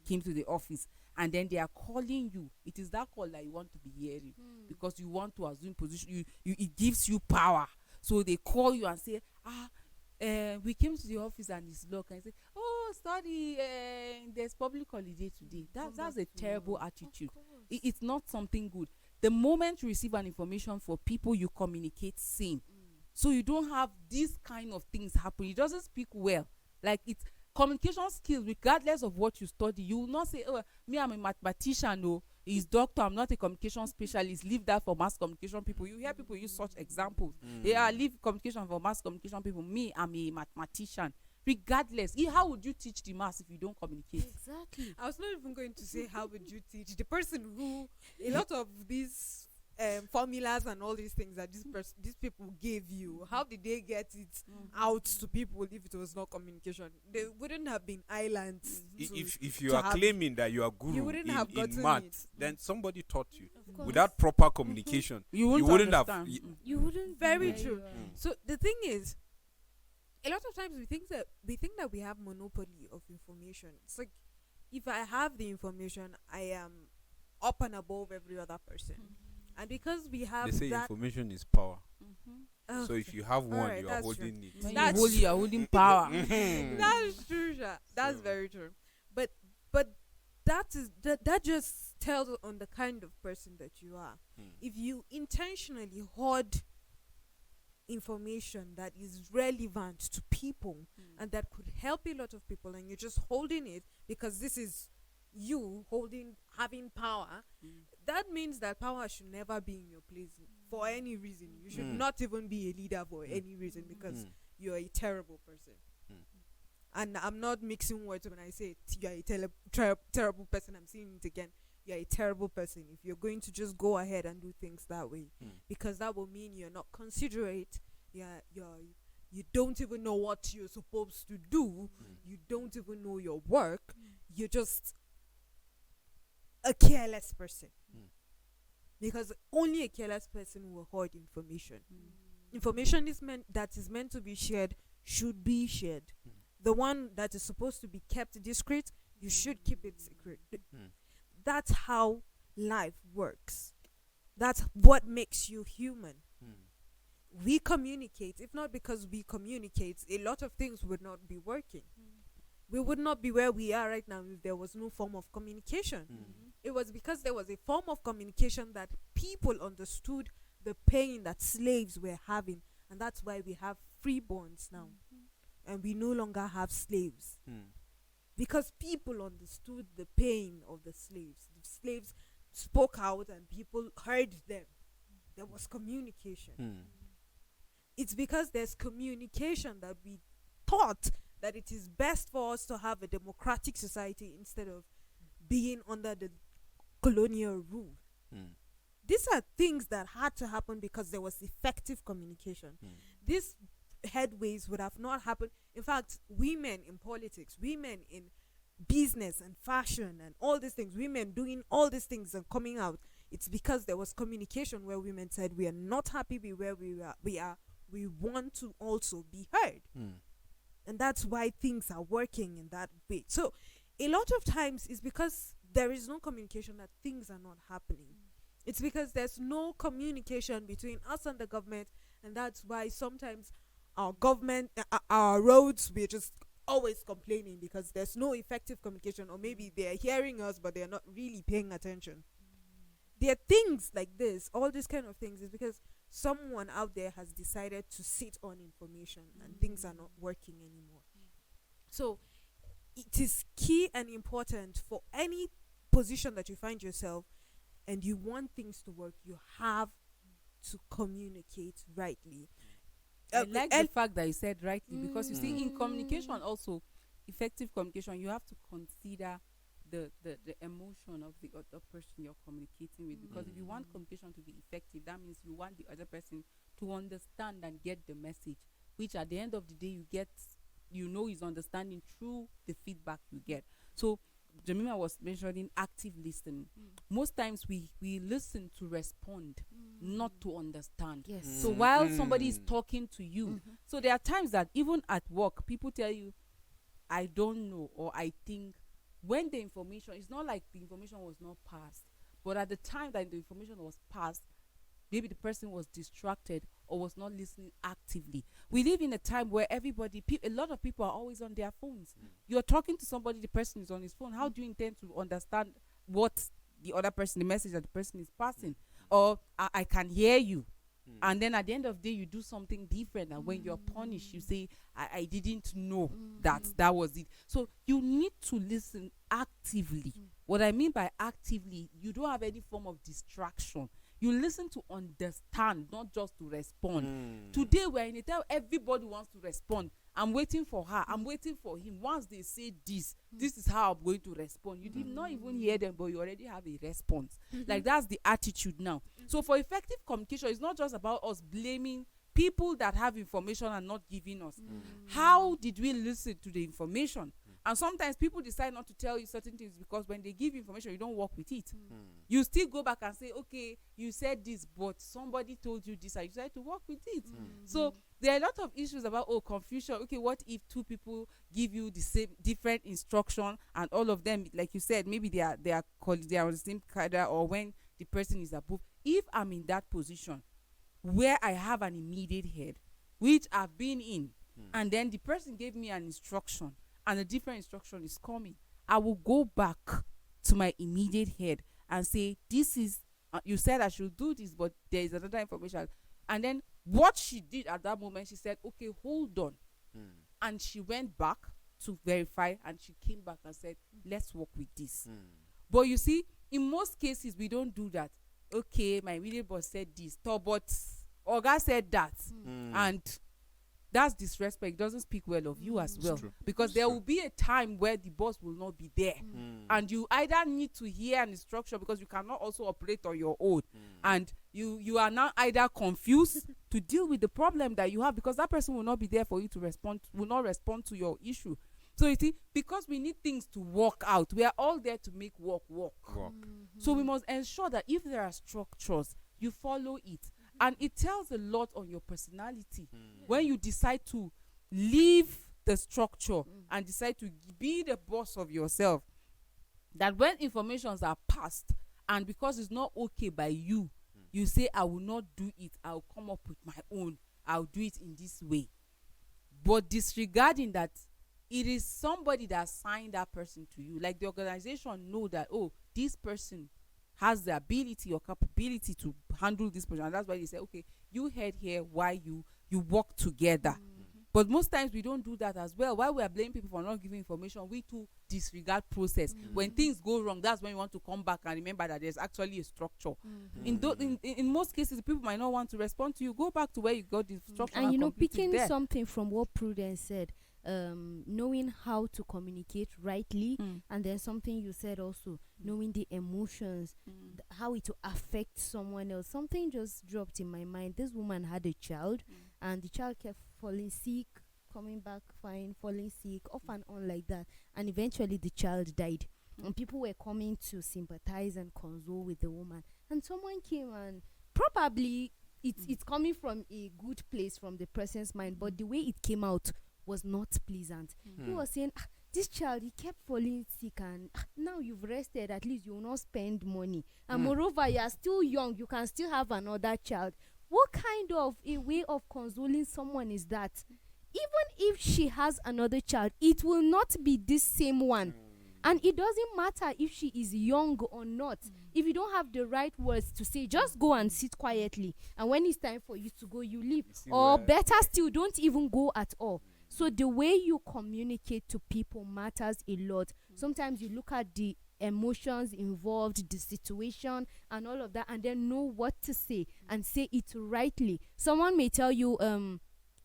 A: came to the office, and then they are calling you. It is that call that you want to be hearing, because you want to assume position. It gives you power. So they call you and say, we came to the office and it's locked, and he said, oh, study, there's public holiday today. That's a terrible attitude. It's not something good. The moment you receive an information for people you communicate same, so you don't have these kind of things happen. It doesn't speak well. Like, it's communication skills, regardless of what you study. You will not say, oh, me, I'm a mathematician, no, he's doctor, I'm not a communication specialist, leave that for mass communication people. You hear people use such examples. Yeah, leave communication for mass communication people. Me, I'm a mathematician. Regardless, how would you teach the mass if you don't communicate?
C: Exactly.
D: I was not even going to say how would you teach the person who a lot of these formulas and all these things that these people gave you. How did they get it out to people if it was not communication? They wouldn't have been islands.
B: If you
D: to
B: are
D: have-
B: claiming that you are guru
D: You wouldn't have
B: in
D: gotten
B: math,
D: it.
B: then somebody taught you.
C: Of course.
B: Without proper communication,
A: You
B: wouldn't have.
A: understand.
C: You wouldn't.
D: Very
C: be
D: true.
C: where you are.
D: So the thing is, a lot of times we think that we have monopoly of information. It's like, if I have the information, I am up and above every other person. And because we have
B: They say
D: that,
B: information is power.
D: oh,
B: So if you have one,
D: Alright,
B: you are
D: that's
B: holding it.
A: When
D: That's-
A: you are holding power.
D: that's true, Sha. That's
B: So-
D: very true. But that just tells on the kind of person that you are. If you intentionally hoard information that is relevant to people and that could help a lot of people, and you're just holding it because this is you having power, that means that power should never be in your place for any reason. You should not even be a leader for any reason, because you're a terrible person. And I'm not mixing words when I say you're a terrible person. I'm saying it again. You're a terrible person if you're going to just go ahead and do things that way, because that will mean you're not considerate. You don't even know what you're supposed to do. You don't even know your work. You're just a careless person, because only a careless person will hoard information. Information is meant to be shared should be shared. The one that is supposed to be kept discreet, you should keep it secret. That's how life works. That's what makes you human. We communicate. If not because we communicate, a lot of things would not be working. We would not be where we are right now if there was no form of communication. It was because there was a form of communication that people understood the pain that slaves were having, and that's why we have freeborns now, and we no longer have slaves. Because people understood the pain of the slaves. The slaves spoke out and people heard them. There was communication. It's because there's communication that we thought that it is best for us to have a democratic society instead of being under the colonial rule. These are things that had to happen because there was effective communication. These headways would have not happened. In fact, women in politics, women in business and fashion and all these things, women doing all these things and coming out, it's because there was communication where women said, we are not happy with where we are. We want to also be heard. And that's why things are working in that way. So a lot of times it's because there is no communication that things are not happening. It's because there's no communication between us and the government, and that's why sometimes our government, our roads, we're just always complaining because there's no effective communication, or maybe they're hearing us but they're not really paying attention. There are things like this, all these kind of things, is because someone out there has decided to sit on information and things are not working anymore. So it is key and important for any position that you find yourself and you want things to work, you have to communicate rightly.
A: I like the fact that you said rightly, because you see, in communication also, effective communication, you have to consider the emotion of the other person you're communicating with, because if you want communication to be effective, that means you want the other person to understand and get the message, which at the end of the day is understanding through the feedback you get. So Jemima was mentioning active listening. Most times we listen to respond, not to understand.
C: Yes.
A: So while somebody is talking to you, so there are times that even at work, people tell you, I don't know, or I think, when the information, it's not like the information was not passed, but at the time that the information was passed, maybe the person was distracted or was not listening actively. We live in a time where a lot of people are always on their phones. You're talking to somebody, the person is on his phone. How do you intend to understand what the other person, the message that the person is passing? Or I can hear you. And then at the end of the day, you do something different. And when you're punished, you say, I didn't know that was it. So you need to listen actively. What I mean by actively, you don't have any form of distraction. You listen to understand, not just to respond. Today, we're in a time everybody wants to respond. I'm waiting for her. I'm waiting for him. Once they say this is how I'm going to respond. You did not even hear them, but you already have a response. Like, that's the attitude now. So for effective communication, it's not just about us blaming people that have information and not giving us. How did we listen to the information? And sometimes people decide not to tell you certain things because when they give information, you don't work with it. You still go back and say, okay, you said this, but somebody told you this, and you decide to work with it. So there are a lot of issues about, confusion. Okay, what if two people give you the same, different instruction, and all of them, like you said, maybe they are on the same cadre, or when the person is above. If I'm in that position where I have an immediate head, which I've been in, and then the person gave me an instruction, and a different instruction is coming, I will go back to my immediate head and say, this is, you said I should do this, but there is another information. And then what she did at that moment, she said, okay, hold on. And she went back to verify, and she came back and said, let's work with this. But you see, in most cases, we don't do that. Okay, my immediate boss said this, but Oga said that. And that's disrespect. It doesn't speak well of you as well. Because there will be a time where the boss will not be there. And you either need to hear an instruction, because you cannot also operate on your own. And you are now either confused to deal with the problem that you have, because that person will not be there for you to respond, will not respond to your issue. So you see, because we need things to work out, we are all there to make work. So we must ensure that if there are structures, you follow it. And it tells a lot on your personality when you decide to leave the structure and decide to be the boss of yourself. That when informations are passed, and because it's not okay by you, you say, I will not do it. I'll come up with my own. I'll do it in this way. But disregarding that it is somebody that assigned that person to you. Like the organization know that, this person has the ability or capability to handle this person, and that's why they say, okay, you head here, why you work together. But most times we don't do that as well. While we are blaming people for not giving information, we too disregard process. When things go wrong, that's when you want to come back and remember that there's actually a structure. In most cases, people might not want to respond to you. Go back to where you got the structure.
C: And picking something from what Prudence said, knowing how to communicate rightly, and then something you said also, knowing the emotions, how it will affect someone else. Something just dropped in my mind. This woman had a child, and the child kept falling sick, coming back fine, falling sick, off and on like that, and eventually the child died. And people were coming to sympathize and console with the woman, and someone came, and probably it's coming from a good place from the person's mind, but the way it came out was not pleasant. He was saying, this child, he kept falling sick, and now you've rested, at least you will not spend money, and moreover, you are still young, you can still have another child. What kind of a way of consoling someone is that? Even if she has another child, it will not be this same one. And it doesn't matter if she is young or not. If you don't have the right words to say, just go and sit quietly, and when it's time for you to go, you leave. Or better still, don't even go at all. So the way you communicate to people matters a lot. Sometimes you look at the emotions involved, the situation, and all of that, and then know what to say and say it rightly. Someone may tell you, I'm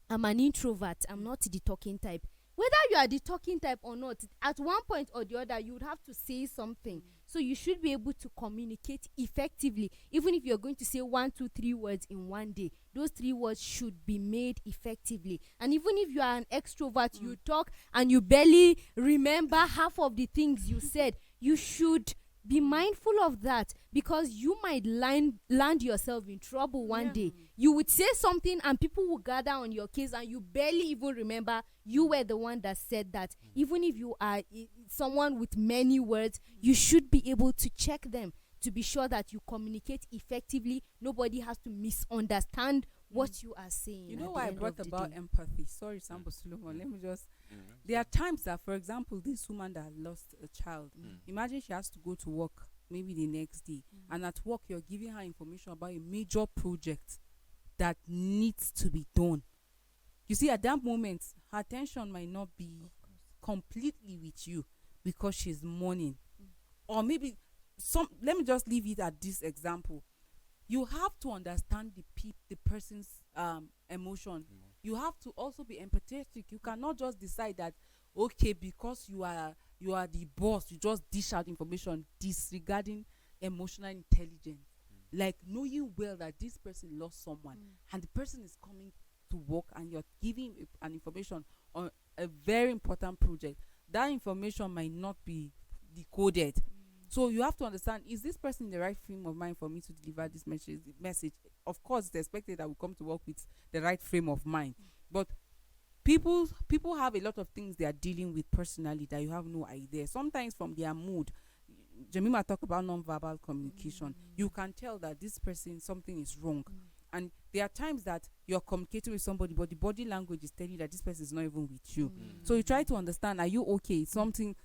C: an introvert, I'm not the talking type. Whether you are the talking type or not, at one point or the other, you would have to say something. So you should be able to communicate effectively. Even if you're going to say 1, 2, 3 words in one day, those 3 words should be made effectively. And even if you are an extrovert, you talk and you barely remember half of the things you said, you should be mindful of that, because you might land yourself in trouble one day. You would say something and people will gather on your case, and you barely even remember you were the one that said that. Even if you are someone with many words, you should be able to check them. to be sure that you communicate effectively. Nobody has to misunderstand what you are saying.
A: You know
C: at
A: why
C: the
A: I
C: end
A: brought
C: of the
A: about
C: day.
A: empathy? Sorry, Sambo Solomon. Let me just. There are times that, for example, this woman that lost a child, imagine she has to go to work maybe the next day, and at work you're giving her information about a major project that needs to be done. You see, at that moment, her attention might not be completely with you because she's mourning, or maybe let me just leave it at this example. You have to understand the person's emotion. You have to also be empathetic. You cannot just decide that, okay, because you are the boss, you just dish out information disregarding emotional intelligence. Like knowing well that this person lost someone and the person is coming to work and you're giving an information on a very important project. That information might not be decoded. So you have to understand, is this person in the right frame of mind for me to deliver this message? Of course, it's expected that we come to work with the right frame of mind. But people have a lot of things they are dealing with personally that you have no idea. Sometimes from their mood, Jemima talked about non-verbal communication. You can tell that this person, something is wrong. And there are times that you're communicating with somebody, but the body language is telling you that this person is not even with you. So you try to understand, are you okay? It's something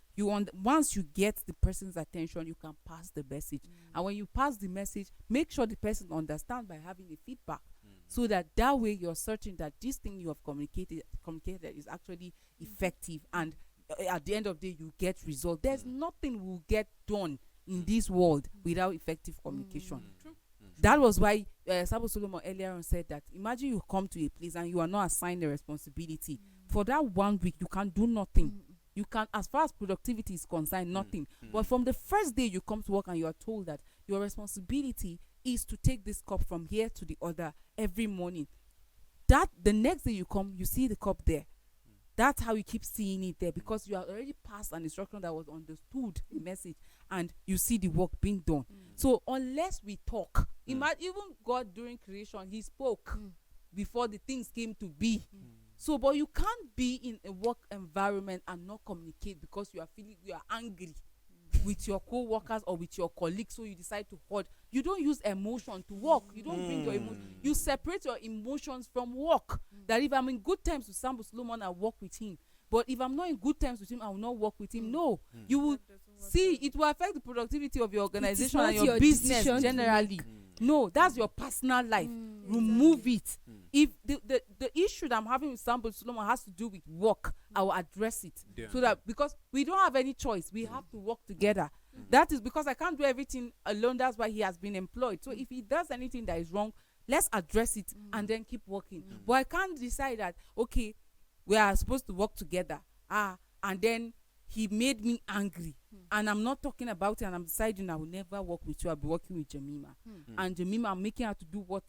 A: once you get the person's attention, you can pass the message. And when you pass the message, make sure the person understands by having a feedback. So that way you're certain that this thing you have communicated is actually effective. And at the end of the day, you get result. There's nothing will get done in this world without effective communication. That was why Sabo Solomon earlier on said that imagine you come to a place and you are not assigned a responsibility. For that 1 week, you can do nothing. You can, as far as productivity is concerned, nothing. But from the first day you come to work and you are told that your responsibility is to take this cup from here to the other every morning, that the next day you come, you see the cup there. That's how you keep seeing it there, because you are already passed an instruction that was understood, the message, and you see the work being done. So unless we talk, imagine even God during creation, he spoke before the things came to be. So, but you can't be in a work environment and not communicate because you are angry with your co-workers or with your colleagues, so you decide to hoard. You don't use emotion to work. You don't bring your emotion. You separate your emotions from work. That if I'm in good terms with Sambo Solomon, I work with him. But if I'm not in good terms with him, I will not work with him. No. You will see, it will affect the productivity of your organization and your business generally. No, that's your personal life. Remove it. If the issue that I'm having with Sambo Solomon has to do with work, I will address it. So that, because we don't have any choice, we have to work together. That is because I can't do everything alone. That's why he has been employed. So if he does anything that is wrong, let's address it and then keep working. But I can't decide that, okay, we are supposed to work together. And then he made me angry. And I'm not talking about it, and I'm deciding I will never work with you. I'll be working with Jemima. And Jemima, I'm making her to do what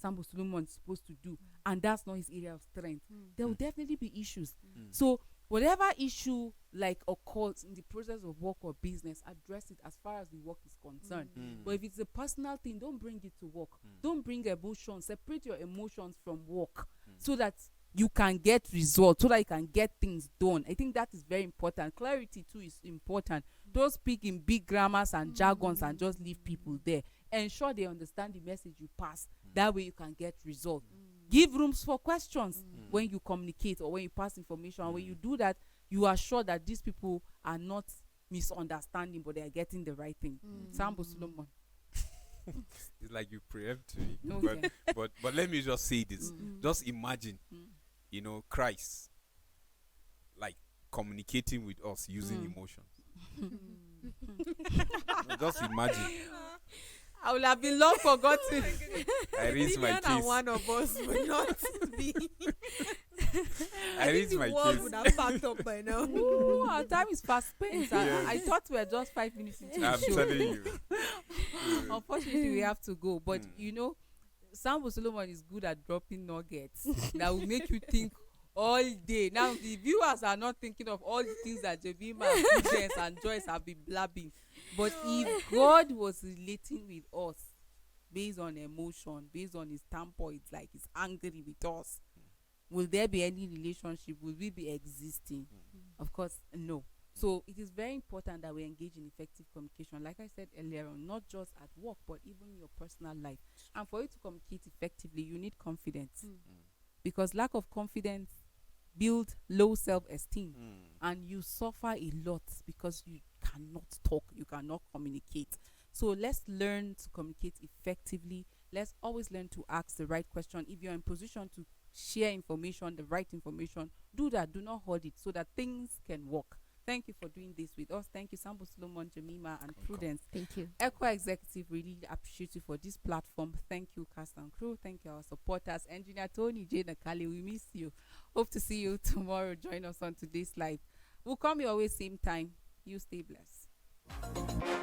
A: Sambo Solomon is supposed to do. And that's not his area of strength. There will definitely be issues. So whatever issue like occurs in the process of work or business, address it as far as the work is concerned. But if it's a personal thing, don't bring it to work. Don't bring emotions. Separate your emotions from work so that you can get results, so that you can get things done. I think that is very important. Clarity too is important. Don't speak in big grammars and jargons and just leave people there. Ensure they understand the message you pass. That way you can get results. Give rooms for questions when you communicate or when you pass information. And when you do that, you are sure that these people are not misunderstanding, but they are getting the right thing. Sambo Solomon.
B: It's like you preempt me.
A: Okay.
B: But let me just say this. Just imagine, Christ like communicating with us using emotions. Just imagine.
A: I will have been long forgotten.
B: I raised my
D: Vivian and
B: case.
D: one of us would not be.
B: I raised
D: the
B: my
D: world
B: case.
D: would have packed up by now.
A: Ooh, our time is fast spent.
B: Yes.
A: I thought we were just 5 minutes into the
B: I'm
A: show.
B: telling you.
A: Unfortunately, we have to go. But Sambo Solomon is good at dropping nuggets that will make you think all day. Now the viewers are not thinking of all the things that Jemima, Prudence, and Joyce have been blabbing. But if God was relating with us based on emotion, based on his standpoint, like he's angry with us, will there be any relationship? Will we be existing? Of course, no. So it is very important that we engage in effective communication. Like I said earlier on, not just at work, but even your personal life. And for you to communicate effectively, you need confidence. Because lack of confidence build low self-esteem, and you suffer a lot because you cannot talk, you cannot communicate. So let's learn to communicate effectively. Let's always learn to ask the right question. If you're in position to share information, the right information, do that. Do not hold it, so that things can work. Thank you for doing this with us. Thank you, Sambo Solomon, Jemima, and Prudence.
C: Thank you.
A: Equa Executive really appreciate you for this platform. Thank you, cast and crew. Thank you, our supporters. Engineer Tony J. Nakali, we miss you. Hope to see you tomorrow. Join us on today's live. We'll come your way same time. You stay blessed.